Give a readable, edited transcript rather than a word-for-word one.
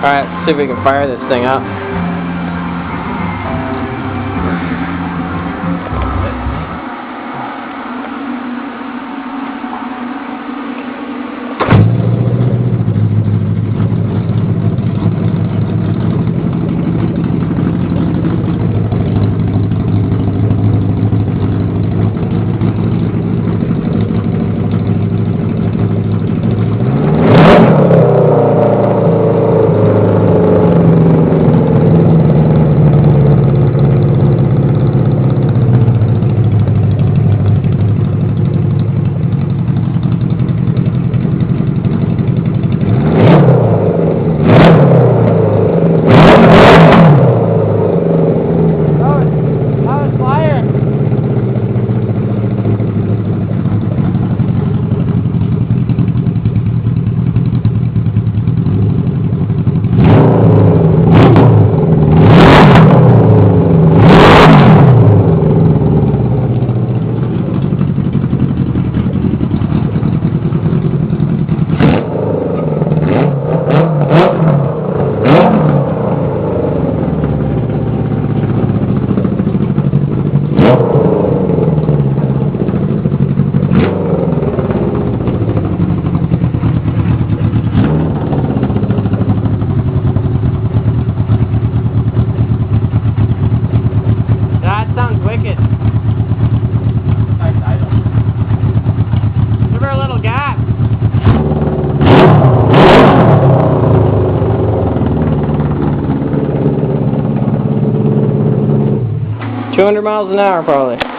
Alright, see if we can fire this thing up. That sounds wicked. Give her a little gas. 200 miles an hour probably.